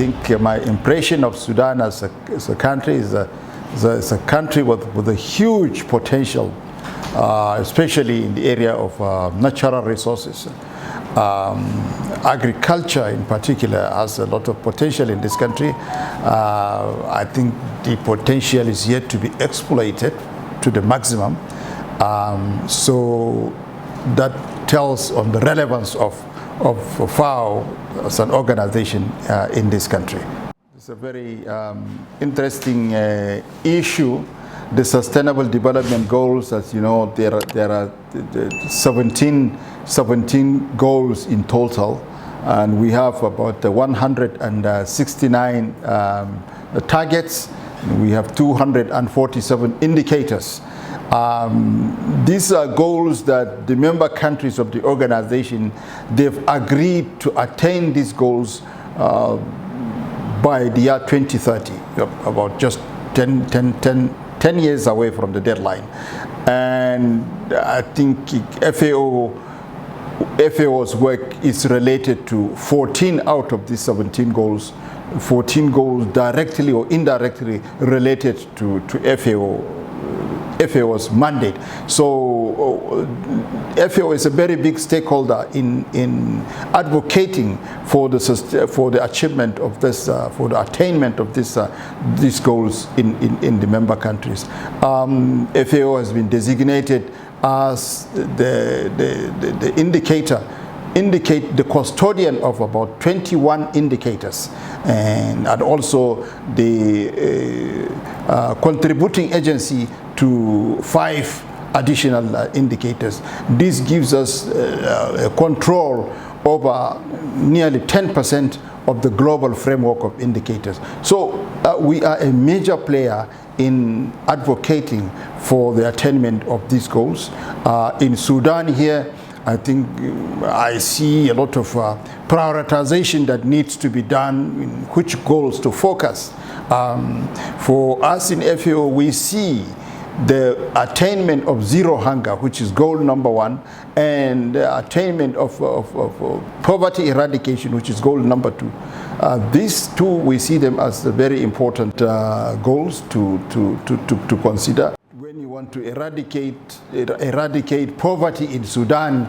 think my impression of Sudan as a country is a country with a huge potential, especially in the area of natural resources. Agriculture in particular has a lot of potential in this country. I think the potential is yet to be exploited to the maximum. So that tells on the relevance of FAO as an organization in this country. It's a very interesting issue. The Sustainable Development Goals, as you know, there are 17 goals in total, and we have about 169 targets. We have 247 indicators. These are goals that the member countries of the organization, they've agreed to attain these goals by the year 2030, about just 10 years away from the deadline. And I think FAO's work is related to 14 out of these 17 goals, 14 goals directly or indirectly related to FAO's mandate. So FAO is a very big stakeholder in advocating for the achievement of this, for the attainment of these goals in the member countries. FAO has been designated as the the custodian of about 21 indicators, and also the contributing agency to 5 additional indicators. This gives us control over nearly 10% of the global framework of indicators. So we are a major player in advocating for the attainment of these goals. In Sudan here, I think I see a lot of prioritization that needs to be done in which goals to focus. For us in FAO, we see the attainment of zero hunger, which is goal number 1, and the attainment of poverty eradication, which is goal number 2. These two, we see them as the very important goals to consider. When you want to eradicate poverty in Sudan,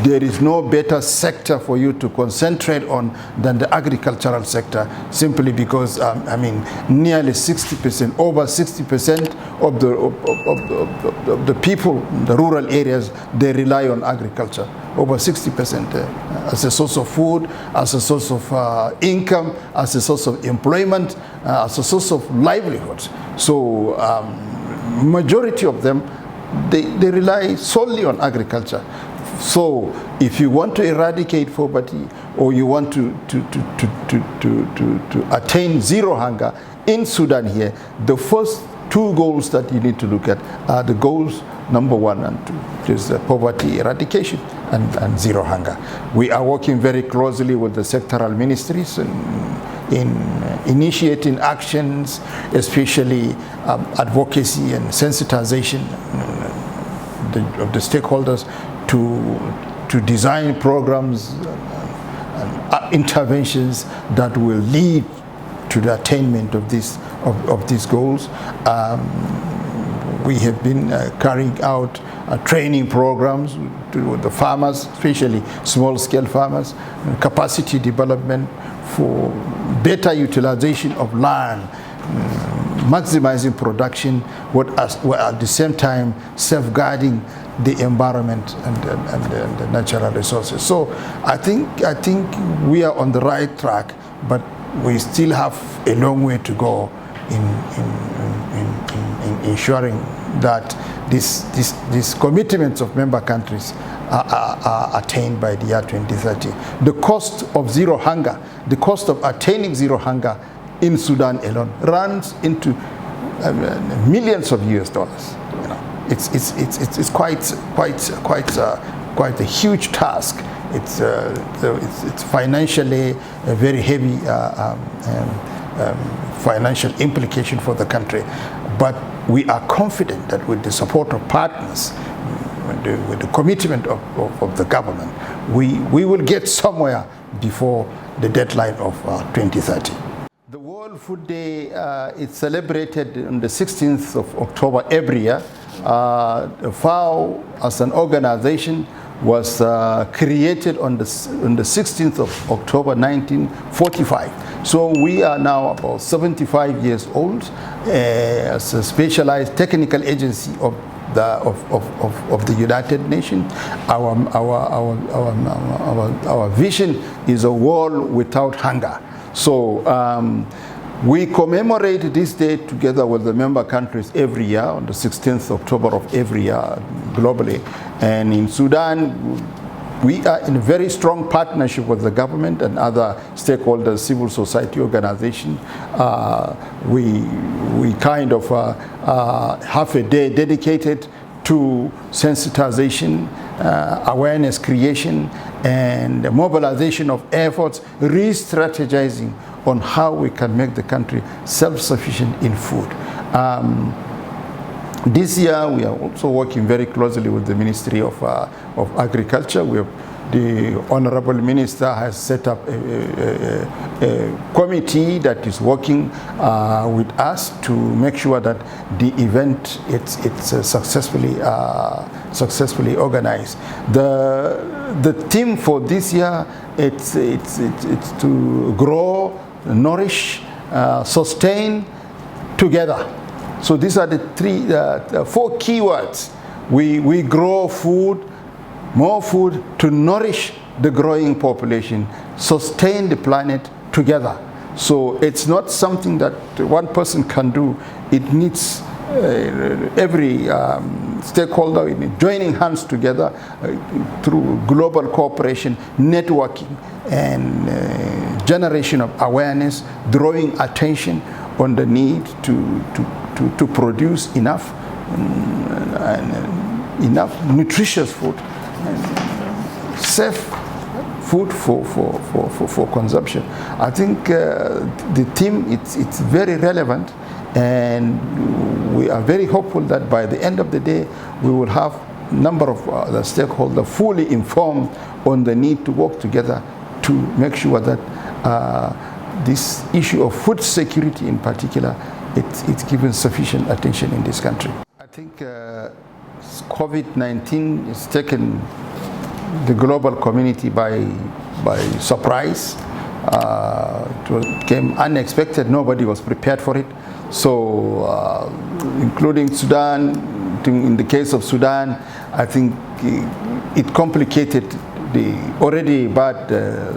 there is no better sector for you to concentrate on than the agricultural sector, simply because I mean, nearly 60%, over 60% of the people in the rural areas, they rely on agriculture. Over 60% as a source of food, as a source of income, as a source of employment, as a source of livelihood. So majority of them, they rely solely on agriculture. So if you want to eradicate poverty, or you want to attain zero hunger in Sudan here, the first 2 goals that you need to look at are the goals number 1 and 2, which is poverty eradication and zero hunger. We are working very closely with the sectoral ministries in initiating actions, especially advocacy and sensitization of the stakeholders to design programs and interventions that will lead to the attainment of these goals. We have been carrying out training programs to the farmers, especially small-scale farmers, capacity development for better utilization of land, maximizing production, while at the same time safeguarding the environment and the natural resources. So I think we are on the right track, but we still have a long way to go in ensuring that these commitments of member countries are attained by the year 2030. The cost of zero hunger, the cost of attaining zero hunger in Sudan alone runs into millions of US dollars. You know, it's quite a huge task. It's financially a very heavy financial implication for the country, but we are confident that with the support of partners, with the commitment of the government, we will get somewhere before the deadline of 2030. The World Food Day is celebrated on the 16th of October every year. The FAO as an organization was created on the 16th of October 1945. So we are now about 75 years old as a specialized technical agency of the United Nations. Our vision is a world without hunger. So we commemorate this day together with the member countries every year on the 16th October of every year globally. And in Sudan, we are in a very strong partnership with the government and other stakeholders, civil society organizations. We kind of have a day dedicated to sensitization, awareness creation, and mobilization of efforts, re-strategizing on how we can make the country self-sufficient in food. This year, we are also working very closely with the Ministry of Agriculture. The Honorable Minister has set up a committee that is working with us to make sure that the event it's successfully organized. The theme for this year it's to grow, nourish, sustain together. So these are the four keywords. We grow food, more food to nourish the growing population, sustain the planet together. So it's not something that one person can do. It needs every stakeholder joining hands together through global cooperation, networking, and generation of awareness, drawing attention on the need to produce enough nutritious food and safe food for consumption. I think the theme it's very relevant, and we are very hopeful that by the end of the day we will have a number of the stakeholders fully informed on the need to work together to make sure that this issue of food security in particular, it's given sufficient attention in this country. I think COVID-19 has taken the global community by surprise. It came unexpected. Nobody was prepared for it. So, including Sudan, in the case of Sudan, I think it complicated the already bad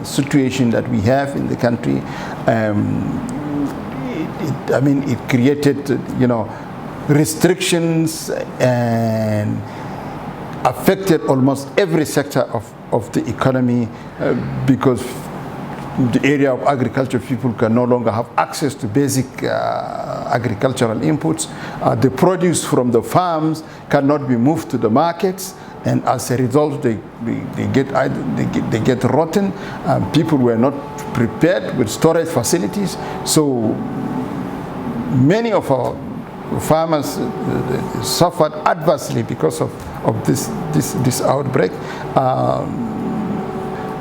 situation that we have in the country. It created, restrictions and affected almost every sector of the economy because the area of agriculture, people can no longer have access to basic agricultural inputs. The produce from the farms cannot be moved to the markets, and as a result, they get rotten. People were not prepared with storage facilities, so many of our farmers suffered adversely because of this outbreak.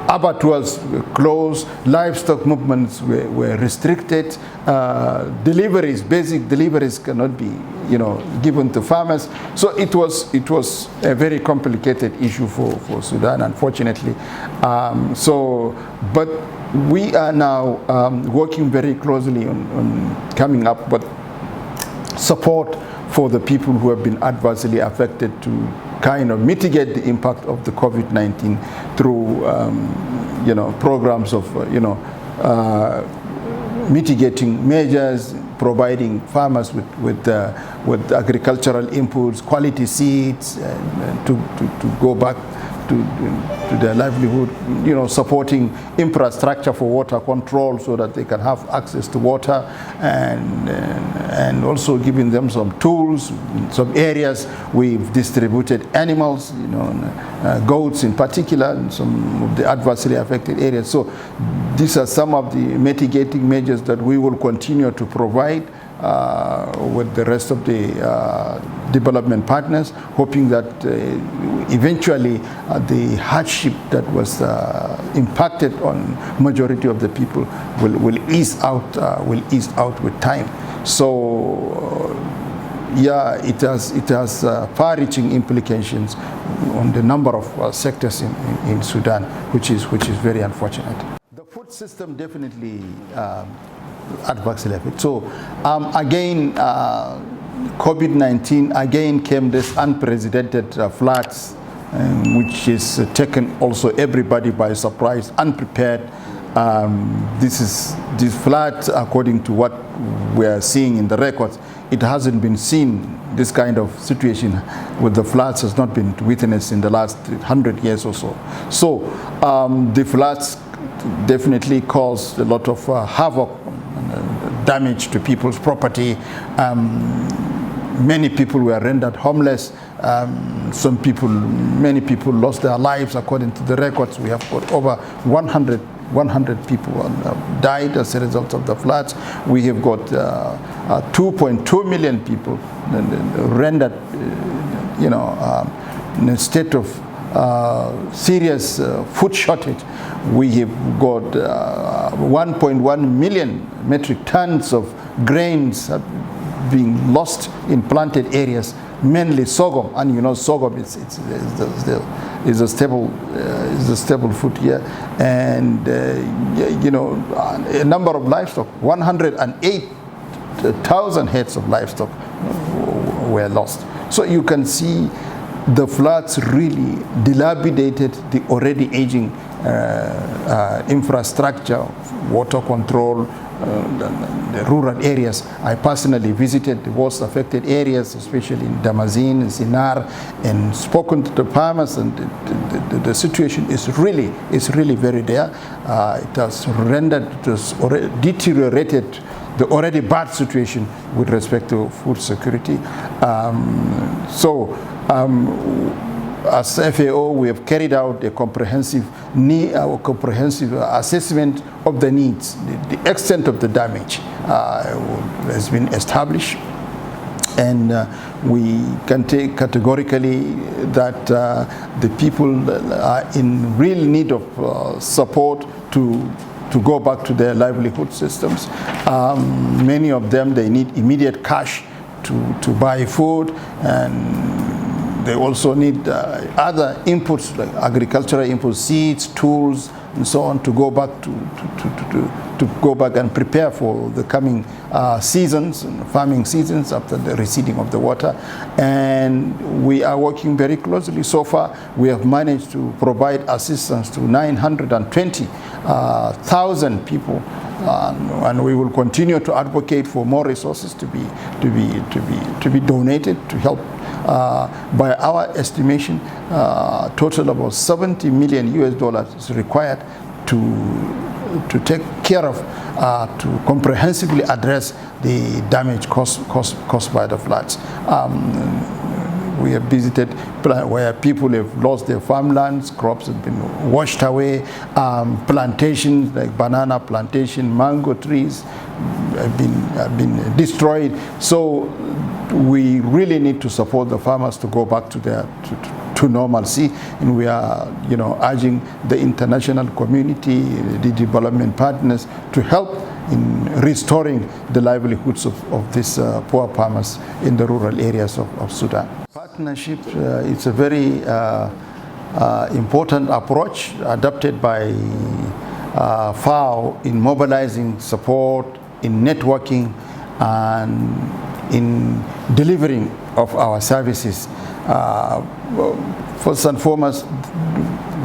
Abattoirs were closed, livestock movements were restricted, basic deliveries cannot be given to farmers. So it was a very complicated issue for Sudan, unfortunately. But we are now working very closely on coming up with support for the people who have been adversely affected to kind of mitigate the impact of the COVID-19 through programs of mitigating measures, providing farmers with agricultural inputs, quality seeds, to go back to their livelihood, supporting infrastructure for water control so that they can have access to water, and also giving them some tools. In some areas we've distributed animals, goats in particular, in some of the adversely affected areas. So these are some of the mitigating measures that we will continue to provide with the rest of the development partners, hoping that eventually the hardship that was impacted on majority of the people will ease out with time. So yeah, it has far-reaching implications on the number of sectors in Sudan, which is very unfortunate. The food system definitely adversely affected. So again, COVID-19 again came this unprecedented floods, which is taken also everybody by surprise, unprepared. This flood, according to what we are seeing in the records, it hasn't been seen. This kind of situation with the floods has not been witnessed in the last 100 years or so. So the floods definitely caused a lot of havoc, damage to people's property. Many people were rendered homeless. Many people lost their lives. According to the records, we have got over 100 people died as a result of the floods. We have got 2.2 million people rendered, in a state of serious food shortage. We have got 1.1 million metric tons of grains being lost in planted areas, mainly sorghum, and sorghum is a stable food here, and a number of livestock, 108,000 heads of livestock were lost. So you can see the floods really dilapidated the already aging infrastructure, water control, the rural areas. I personally visited the worst affected areas, especially in Damazin and Sinar, and spoken to the farmers, and the situation is really very dire. It has rendered, it has already deteriorated the already bad situation with respect to food security. As FAO, we have carried out a comprehensive assessment of the needs. The extent of the damage has been established, and we can take categorically that the people are in real need of support to go back to their livelihood systems. Many of them, they need immediate cash to buy food, and they also need other inputs like agricultural inputs, seeds, tools, and so on, to go back to go back and prepare for the coming seasons, farming seasons, after the receding of the water. And we are working very closely. So far, we have managed to provide assistance to 920,000 people, and we will continue to advocate for more resources to be donated to help. By our estimation, total about $70 million is required to take care of, to comprehensively address the damage caused by the floods. We have visited where people have lost their farmlands, crops have been washed away, plantations like banana plantation, mango trees have been destroyed. So we really need to support the farmers to go back to their to normalcy, and we are urging the international community, the development partners, to help in restoring the livelihoods of these poor farmers in the rural areas of Sudan. Partnership, it's a very important approach adopted by FAO in mobilizing support, in networking, and in delivering of our services. First and foremost,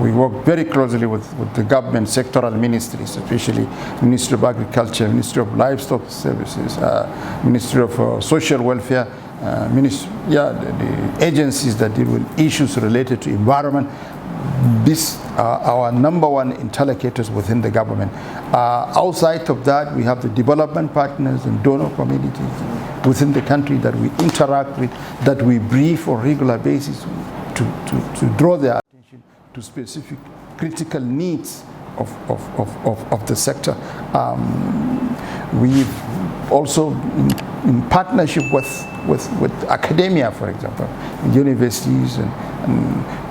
we work very closely with the government sectoral ministries, especially Ministry of Agriculture, Ministry of Livestock Services, Ministry of Social Welfare, the agencies that deal with issues related to environment. These are our #1 interlocutors within the government. Outside of that, we have the development partners and donor communities within the country that we interact with, that we brief on a regular basis to draw their attention to specific critical needs of the sector. We've also in partnership with academia, for example, universities and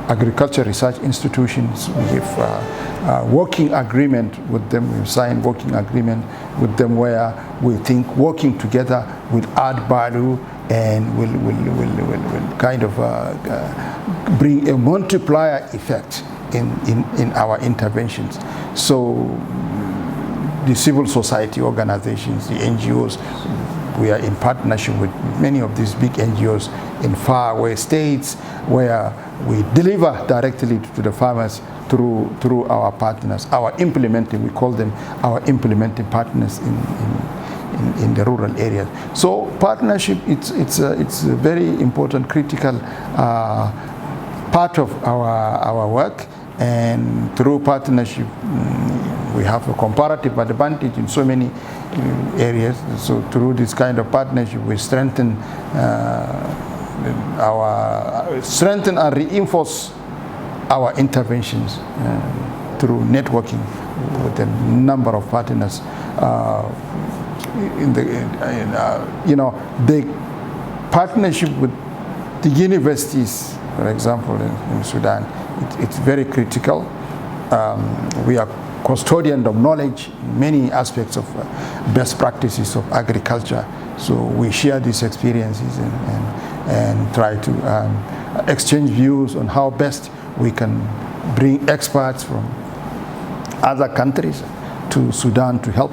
agriculture research institutions. We have working agreement with them. We've signed working agreement with them where we think working together will add value and will kind of bring a multiplier effect in our interventions. So the civil society organizations, the NGOs, we are in partnership with many of these big NGOs in faraway states where we deliver directly to the farmers through our partners, we call them our implementing partners in the rural areas. So partnership, it's a very important, critical part of our work, and through partnership we have a comparative advantage in so many areas. So through this kind of partnership we strengthen and reinforce our interventions through networking with a number of partners. The partnership with the universities, for example, in Sudan, it's very critical. We are custodian of knowledge in many aspects of best practices of agriculture. So we share these experiences and try to exchange views on how best we can bring experts from other countries to Sudan to help.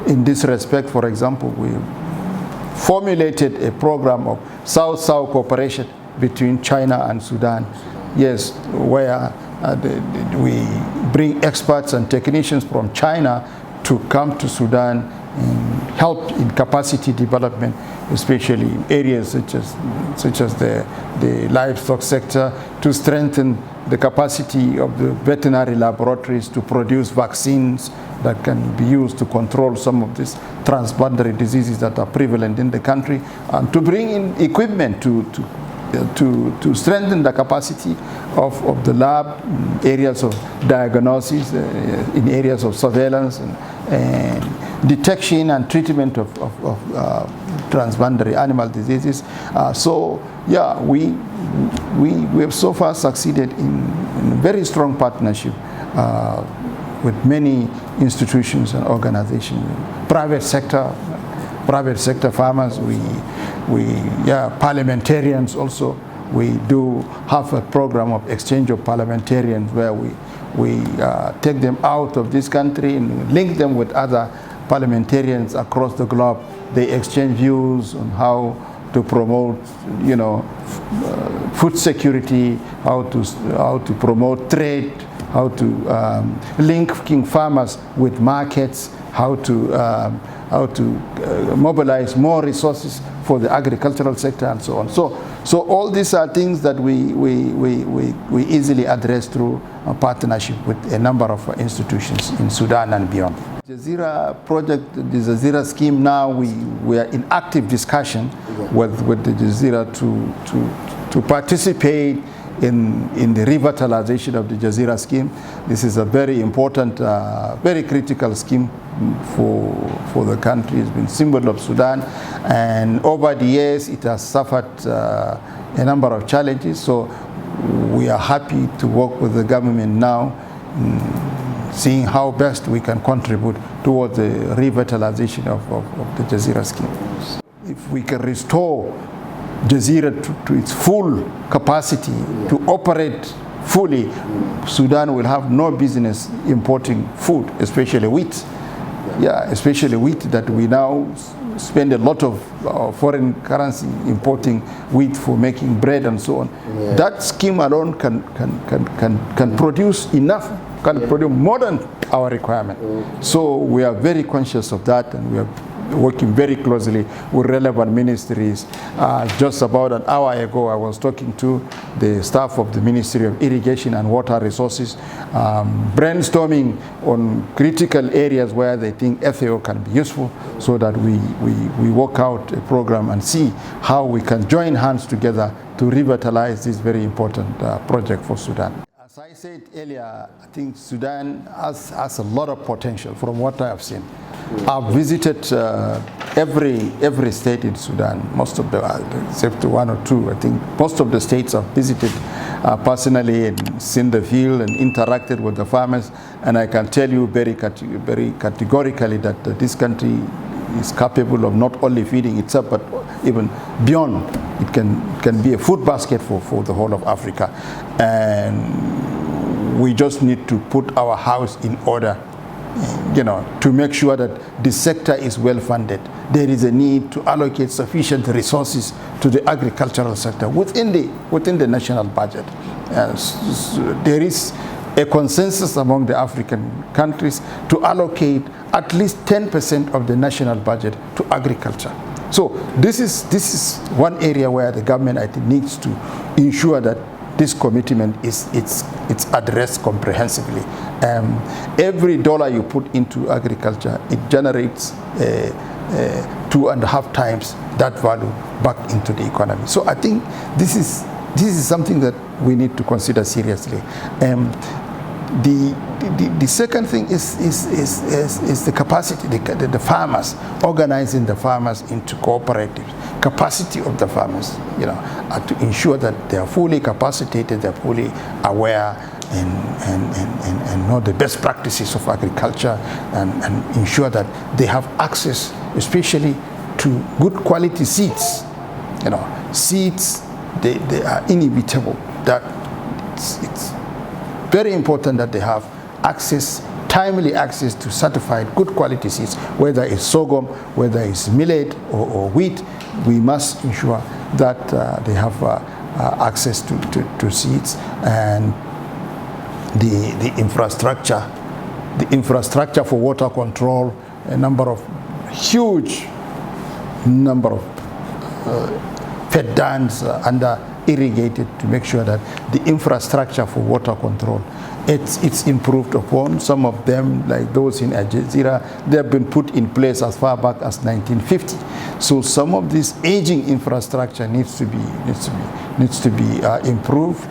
In this respect, for example, we formulated a program of South-South cooperation between China and Sudan. Yes, where we bring experts and technicians from China to come to Sudan and help in capacity development, especially in areas such as the livestock sector, to strengthen the capacity of the veterinary laboratories to produce vaccines that can be used to control some of these transboundary diseases that are prevalent in the country, and to bring in equipment to strengthen the capacity of the lab in areas of diagnosis, in areas of surveillance and detection and treatment of transboundary animal diseases. So yeah, we have so far succeeded in very strong partnership with many institutions and organizations, private sector farmers, parliamentarians also. We do have a program of exchange of parliamentarians where we take them out of this country and link them with other parliamentarians across the globe. They exchange views on how to promote, food security, how to promote trade, how to linking farmers with markets, how to mobilize more resources for the agricultural sector and so on. So all these are things that we easily address through a partnership with a number of institutions in Sudan and beyond. Jazeera project, the Jazeera scheme, now we are in active discussion with the Jazeera to participate in the revitalization of the Jazeera scheme. This is a very important, very critical scheme for the country. It's been a symbol of Sudan, and over the years it has suffered a number of challenges. So we are happy to work with the government now, seeing how best we can contribute towards the revitalization of the Jazeera scheme. If we can restore Jazeera to its full capacity to operate fully, Sudan will have no business importing food, especially wheat. Especially wheat, that we now spend a lot of foreign currency importing wheat for making bread and so on. That scheme alone can produce enough, can produce more than our requirement. So we are very conscious of that, and we are working very closely with relevant ministries. Just about an hour ago, I was talking to the staff of the Ministry of Irrigation and Water Resources, brainstorming on critical areas where they think FAO can be useful, so that we work out a program and see how we can join hands together to revitalize this very important project for Sudan. As I said earlier, I think Sudan has a lot of potential from what I have seen. I've visited every state in Sudan, most of the, except one or two. I think most of the states I've visited personally and seen the field and interacted with the farmers. And I can tell you very categorically that this country is capable of not only feeding itself, but even beyond. It can be a food basket for the whole of Africa. And we just need to put our house in order, to make sure that the sector is well funded. There is a need to allocate sufficient resources to the agricultural sector within the national budget. There is a consensus among the African countries to allocate at least 10% of the national budget to agriculture. So this is one area where the government, I think, needs to ensure that this commitment is addressed comprehensively. Every dollar you put into agriculture, it generates 2.5 times that value back into the economy. So I think this is something that we need to consider seriously. The second thing is the capacity, the farmers, organizing the farmers into cooperatives, capacity of the farmers, to ensure that they are fully capacitated, they're fully aware and know the best practices of agriculture, and ensure that they have access, especially to good quality seeds. Seeds, they are inevitable. That it's very important that they have access, timely access to certified good quality seeds, whether it's sorghum, whether it's millet or wheat. We must ensure that they have access to seeds, and the infrastructure for water control, huge number of fed dams under irrigated, to make sure that the infrastructure for water control it's improved upon. Some of them, like those in Algeria, they have been put in place as far back as 1950. So some of this aging infrastructure needs to be improved.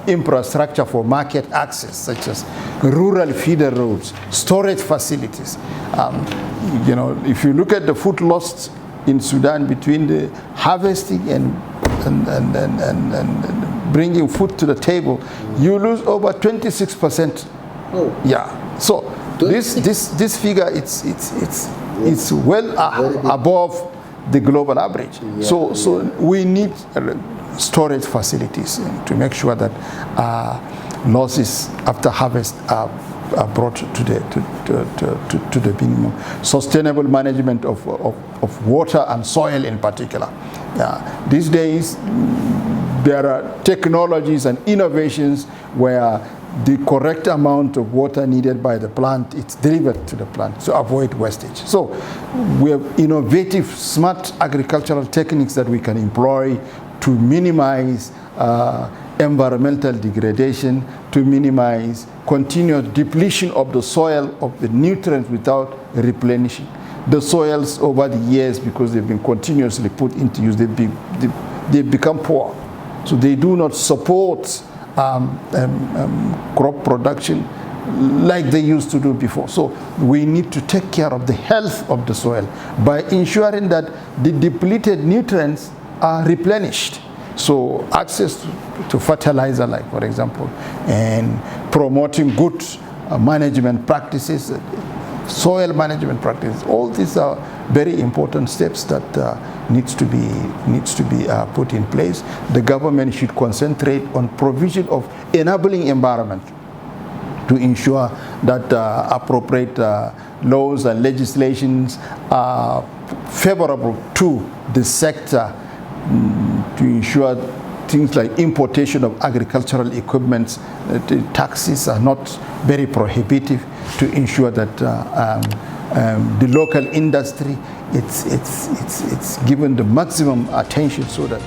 Infrastructure for market access, such as rural feeder roads, storage facilities. If you look at the food lost in Sudan between the harvesting and bringing food to the table, you lose over 26%. Oh. Yeah. So this figure it's well above the global average. Yeah. So we need storage facilities to make sure that losses after harvest are brought to the minimum. Sustainable management of water and soil in particular. These days there are technologies and innovations where the correct amount of water needed by the plant, it's delivered to the plant to avoid wastage. So we have innovative, smart agricultural techniques that we can employ to minimize environmental degradation, to minimize continuous depletion of the soil of the nutrients without replenishing. The soils over the years, because they've been continuously put into use, they've become poor. So they do not support crop production like they used to do before. So we need to take care of the health of the soil by ensuring that the depleted nutrients are replenished. So access to fertilizer, like for example, and promoting good management practices, soil management practices. All these are very important steps that needs to be put in place. The government should concentrate on provision of enabling environment to ensure that appropriate laws and legislations are favorable to the sector, to ensure things like importation of agricultural equipment, the taxes are not very prohibitive, to ensure that the local industry it's given the maximum attention so that